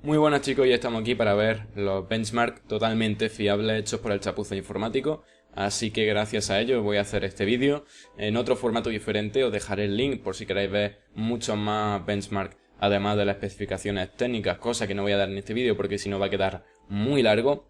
Muy buenas chicos, y estamos aquí para ver los benchmarks totalmente fiables hechos por el Chapuza Informático. Así que gracias a ello voy a hacer este vídeo en otro formato diferente. Os dejaré el link por si queréis ver muchos más benchmarks, además de las especificaciones técnicas, cosa que no voy a dar en este vídeo porque si no va a quedar muy largo.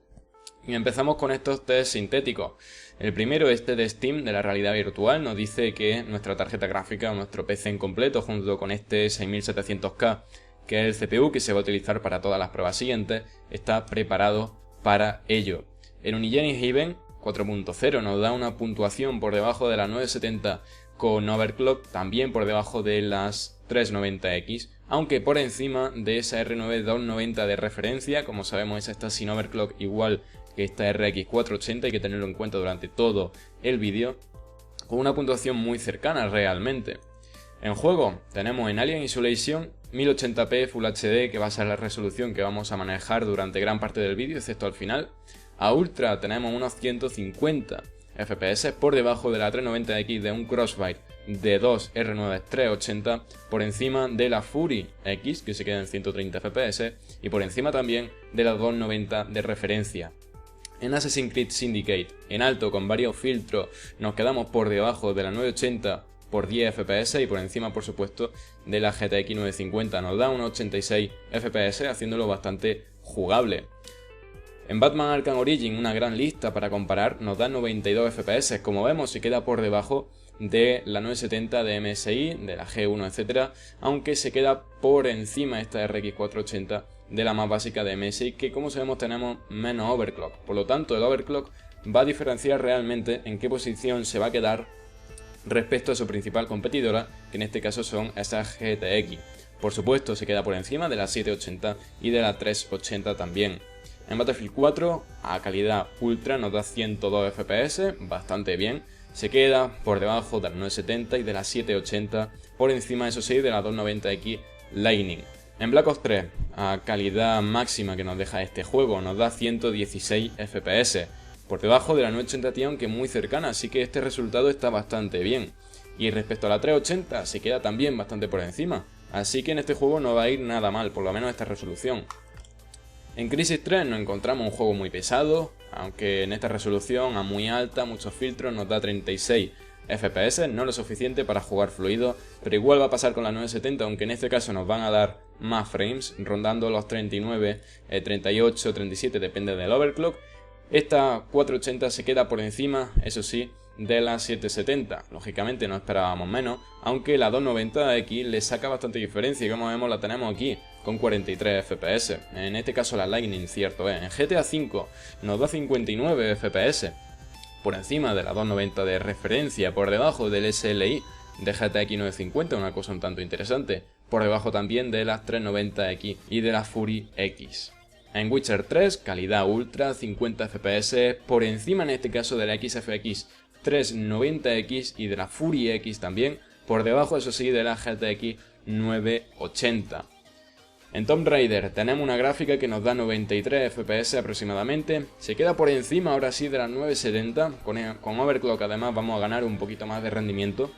Y empezamos con estos test sintéticos. El primero, este de Steam, de la realidad virtual, nos dice que nuestra tarjeta gráfica o nuestro PC en completo, junto con este 6700K, que es el CPU que se va a utilizar para todas las pruebas siguientes, está preparado para ello. El Unigine 4.0 nos da una puntuación por debajo de las 970 con overclock, también por debajo de las 390X, aunque por encima de esa R9 290 de referencia. Como sabemos, esa está sin overclock, igual que esta RX 480, hay que tenerlo en cuenta durante todo el vídeo, con una puntuación muy cercana realmente. En juego tenemos en Alien Isolation 1080p Full HD, que va a ser la resolución que vamos a manejar durante gran parte del vídeo, excepto al final. A Ultra tenemos unos 150 FPS por debajo de la 390X de un Crossfire de 2 R9 380, por encima de la Fury X, que se queda en 130 FPS, y por encima también de la 290 de referencia. En Assassin's Creed Syndicate, en alto con varios filtros, nos quedamos por debajo de la 980 por 10 FPS y por encima, por supuesto, de la GTX 950. Nos da unos 86 FPS, haciéndolo bastante jugable. En Batman Arkham Origins, una gran lista para comparar, nos da 92 FPS. Como vemos, se queda por debajo de la 970 de MSI, de la G1, etc. Aunque se queda por encima esta RX 480 de la más básica de MSI, que como sabemos tenemos menos overclock. Por lo tanto, el overclock va a diferenciar realmente en qué posición se va a quedar respecto a su principal competidora, que en este caso son esas GTX. Por supuesto, se queda por encima de la 780 y de la 380 también. En Battlefield 4, a calidad ultra, nos da 102 FPS, bastante bien. Se queda por debajo de la 970 y de la 780, por encima, eso sí, de la 290X Lightning. En Black Ops 3, a calidad máxima que nos deja este juego, nos da 116 FPS. Por debajo de la 980 Ti, aunque muy cercana, así que este resultado está bastante bien. Y respecto a la 380 se queda también bastante por encima, así que en este juego no va a ir nada mal, por lo menos esta resolución. En Crysis 3 nos encontramos un juego muy pesado, aunque en esta resolución a muy alta, muchos filtros, nos da 36 FPS, no lo suficiente para jugar fluido, pero igual va a pasar con la 970, aunque en este caso nos van a dar más frames, rondando los 39, 38, 37, depende del overclock. Esta 480 se queda por encima, eso sí, de la 770. Lógicamente no esperábamos menos, aunque la 290X le saca bastante diferencia y como vemos la tenemos aquí, con 43 FPS. En este caso la Lightning, cierto es. En GTA V nos da 59 FPS, por encima de la 290 de referencia, por debajo del SLI de GTX 950, una cosa un tanto interesante, por debajo también de las 390X y de la Fury X. En Witcher 3, calidad ultra, 50 FPS, por encima en este caso de la XFX 390X y de la Fury X también, por debajo eso sí de la GTX 980. En Tomb Raider tenemos una gráfica que nos da 93 FPS aproximadamente, se queda por encima ahora sí de la 970, con overclock además vamos a ganar un poquito más de rendimiento,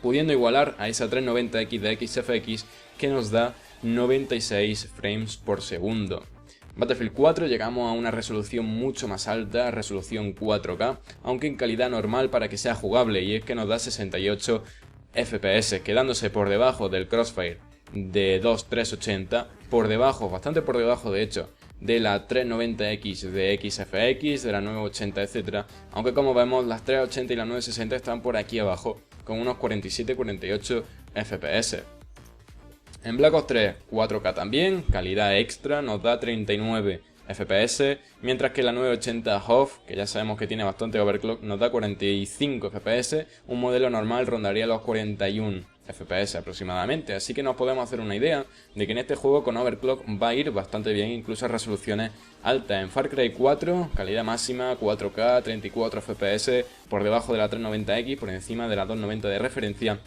pudiendo igualar a esa 390X de XFX que nos da 96 frames por segundo. Battlefield 4 llegamos a una resolución mucho más alta, resolución 4K, aunque en calidad normal para que sea jugable, y es que nos da 68 FPS, quedándose por debajo del Crossfire de 2.380, por debajo, bastante por debajo de hecho, de la 390X de XFX, de la 980, etc. Aunque como vemos las 380 y la 960 están por aquí abajo, con unos 47-48 FPS. En Black Ops 3, 4K también, calidad extra, nos da 39 FPS, mientras que la 980 HOV, que ya sabemos que tiene bastante overclock, nos da 45 FPS, un modelo normal rondaría los 41 FPS aproximadamente, así que nos podemos hacer una idea de que en este juego con overclock va a ir bastante bien, incluso a resoluciones altas. En Far Cry 4, calidad máxima, 4K, 34 FPS, por debajo de la 390X, por encima de la 290 de referencia.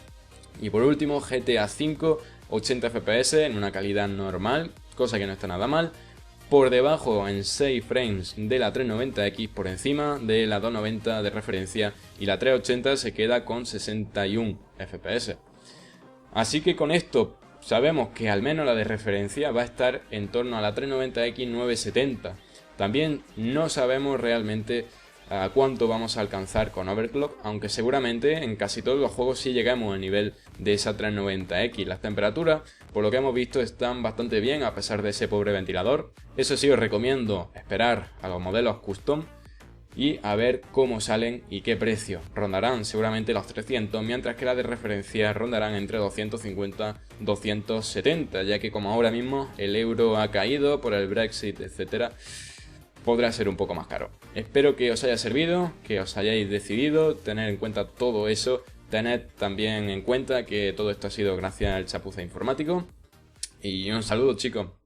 Y por último, GTA V, 80 FPS en una calidad normal, cosa que no está nada mal, por debajo en 6 frames de la 390X, por encima de la 290 de referencia, y la 380 se queda con 61 FPS. Así que con esto sabemos que al menos la de referencia va a estar en torno a la 390X 970. También no sabemos realmente a cuánto vamos a alcanzar con overclock, aunque seguramente en casi todos los juegos sí llegamos al nivel de esa 390X. Las temperaturas, por lo que hemos visto, están bastante bien a pesar de ese pobre ventilador. Eso sí, os recomiendo esperar a los modelos custom y a ver cómo salen y qué precio. Rondarán seguramente los 300, mientras que las de referencia rondarán entre 250 y 270, ya que como ahora mismo el euro ha caído por el Brexit, etcétera, podrá ser un poco más caro. Espero que os haya servido, que os hayáis decidido tener en cuenta todo eso. Tened también en cuenta que todo esto ha sido gracias al Chapuza Informático. Y un saludo, chicos.